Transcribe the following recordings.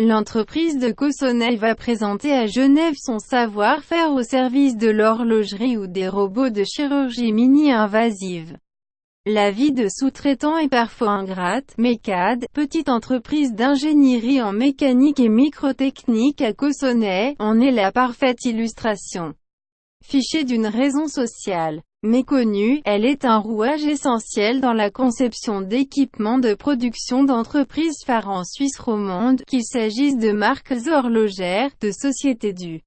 L'entreprise de Cossonay va présenter à Genève son savoir-faire au service de l'horlogerie ou des robots de chirurgie mini-invasive. La vie de sous-traitant est parfois ingrate. MECAD, petite entreprise d'ingénierie en mécanique et microtechnique à Cossonay, en est la parfaite illustration. Fichée d'une raison sociale méconnue, elle est un rouage essentiel dans la conception d'équipements de production d'entreprises phares en Suisse romande, qu'il s'agisse de marques horlogères, de sociétés du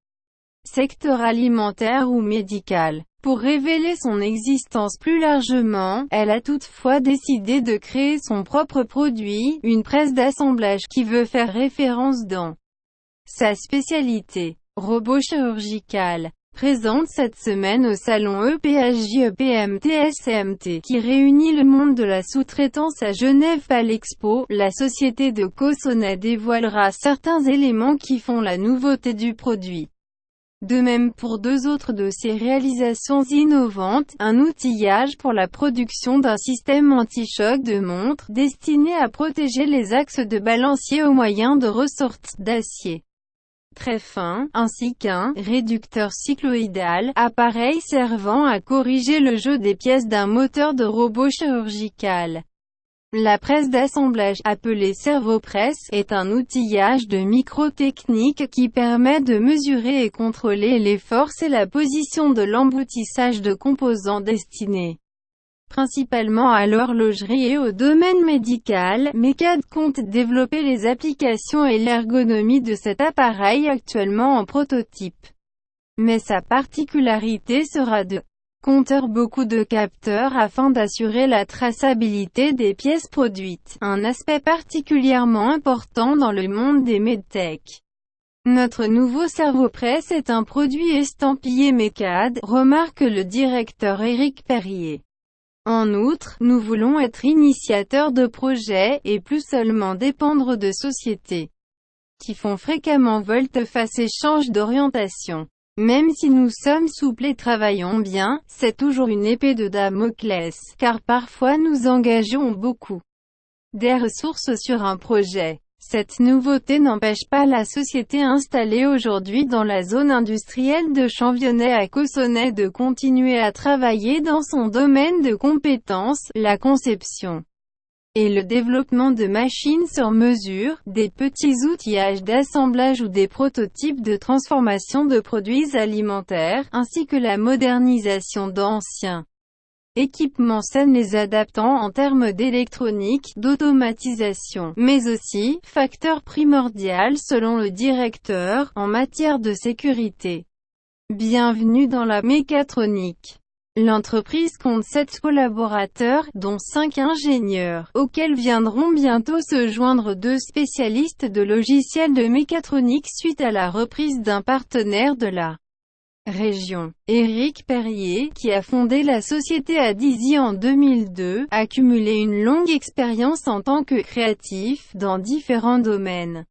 secteur alimentaire ou médical. Pour révéler son existence plus largement, elle a toutefois décidé de créer son propre produit, une presse d'assemblage qui veut faire référence dans sa spécialité, robot chirurgical. Présente cette semaine au salon EPHJ-EPMT-SMT, qui réunit le monde de la sous-traitance à Genève à l'Expo, la société de Cossonay dévoilera certains éléments qui font la nouveauté du produit. De même pour deux autres de ses réalisations innovantes, un outillage pour la production d'un système anti-choc de montre, destiné à protéger les axes de balancier au moyen de ressorts d'acier très fin, ainsi qu'un réducteur cycloïdal, appareil servant à corriger le jeu des pièces d'un moteur de robot chirurgical. La presse d'assemblage, appelée servopresse, est un outillage de microtechnique qui permet de mesurer et contrôler les forces et la position de l'emboutissage de composants destinés principalement à l'horlogerie et au domaine médical. MECAD compte développer les applications et l'ergonomie de cet appareil actuellement en prototype. Mais sa particularité sera de compter beaucoup de capteurs afin d'assurer la traçabilité des pièces produites, un aspect particulièrement important dans le monde des medtech. Notre nouveau servopresse est un produit estampillé MECAD, remarque le directeur Éric Perrier. En outre, nous voulons être initiateurs de projets, et plus seulement dépendre de sociétés qui font fréquemment volte-face et changent d'orientation. Même si nous sommes souples et travaillons bien, c'est toujours une épée de Damoclès, car parfois nous engageons beaucoup des ressources sur un projet. Cette nouveauté n'empêche pas la société installée aujourd'hui dans la zone industrielle de Championnet à Cossonay de continuer à travailler dans son domaine de compétences, la conception et le développement de machines sur mesure, des petits outillages d'assemblage ou des prototypes de transformation de produits alimentaires, ainsi que la modernisation d'anciens équipements sains les adaptant en termes d'électronique, d'automatisation, mais aussi, facteur primordial selon le directeur, en matière de sécurité. Bienvenue dans la mécatronique. L'entreprise compte 7 collaborateurs, dont 5 ingénieurs, auxquels viendront bientôt se joindre 2 spécialistes de logiciels de mécatronique suite à la reprise d'un partenaire de la région. Éric Perrier, qui a fondé la société à Dizy en 2002, a cumulé une longue expérience en tant que créatif, dans différents domaines.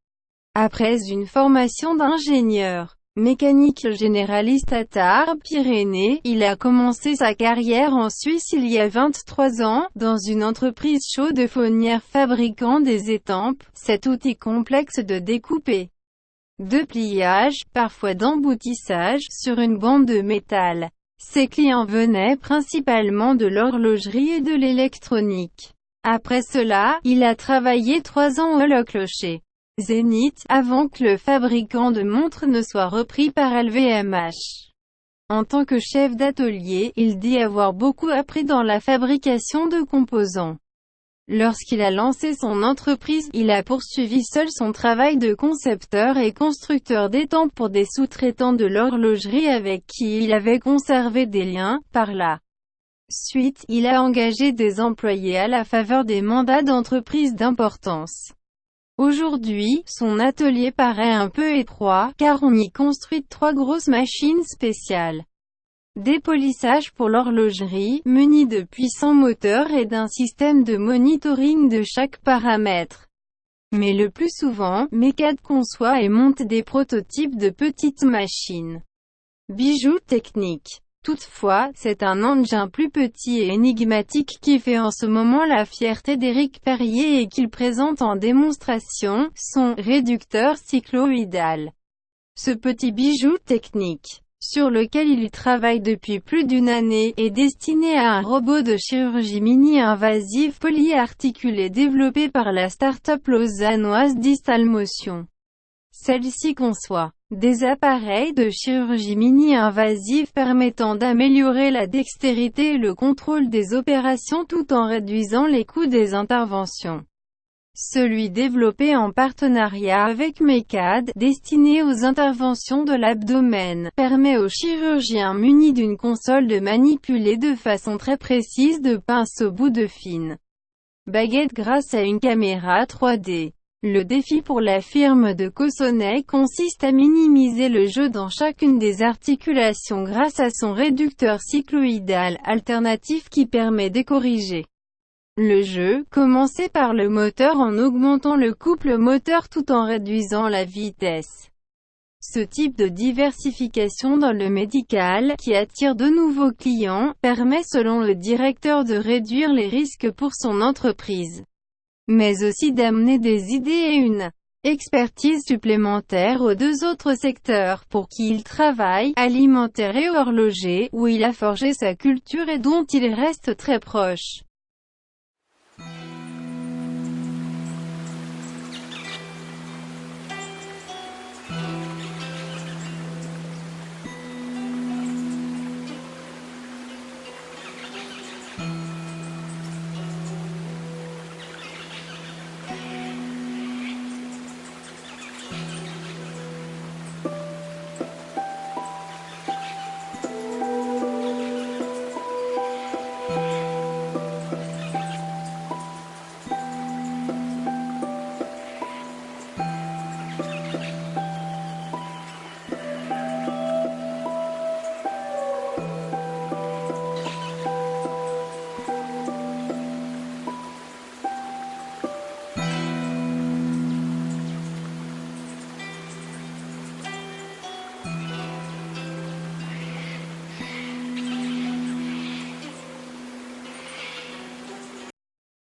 Après une formation d'ingénieur mécanique généraliste à Tarbes, Pyrénées, il a commencé sa carrière en Suisse il y a 23 ans, dans une entreprise chaude-faunière fabriquant des étampes, cet outil complexe de découper, de pliage, parfois d'emboutissage, sur une bande de métal. Ses clients venaient principalement de l'horlogerie et de l'électronique. Après cela, il a travaillé 3 ans au Clocher Zénith, avant que le fabricant de montres ne soit repris par LVMH. En tant que chef d'atelier, il dit avoir beaucoup appris dans la fabrication de composants. Lorsqu'il a lancé son entreprise, il a poursuivi seul son travail de concepteur et constructeur d'étampes pour des sous-traitants de l'horlogerie avec qui il avait conservé des liens. Par la suite, il a engagé des employés à la faveur des mandats d'entreprises d'importance. Aujourd'hui, son atelier paraît un peu étroit, car on y construit 3 grosses machines spéciales. Dépolissage pour l'horlogerie, muni de puissants moteurs et d'un système de monitoring de chaque paramètre. Mais le plus souvent, MECAD conçoit et monte des prototypes de petites machines. Bijoux techniques. Toutefois, c'est un engin plus petit et énigmatique qui fait en ce moment la fierté d'Éric Perrier et qu'il présente en démonstration, son réducteur cycloïdal. Ce petit bijou technique, sur lequel il travaille depuis plus d'une année, est destiné à un robot de chirurgie mini-invasive polyarticulé développé par la start-up lausannoise Distal Motion. Celle-ci conçoit des appareils de chirurgie mini-invasive permettant d'améliorer la dextérité et le contrôle des opérations tout en réduisant les coûts des interventions. Celui développé en partenariat avec MECAD, destiné aux interventions de l'abdomen, permet aux chirurgiens munis d'une console de manipuler de façon très précise de pinceaux bout de fine baguette grâce à une caméra 3D. Le défi pour la firme de Cossonay consiste à minimiser le jeu dans chacune des articulations grâce à son réducteur cycloïdal alternatif qui permet de corriger le jeu, commencer par le moteur en augmentant le couple moteur tout en réduisant la vitesse. Ce type de diversification dans le médical, qui attire de nouveaux clients, permet selon le directeur de réduire les risques pour son entreprise, mais aussi d'amener des idées et une expertise supplémentaire aux deux autres secteurs pour qui il travaille, alimentaire et horloger, où il a forgé sa culture et dont il reste très proche.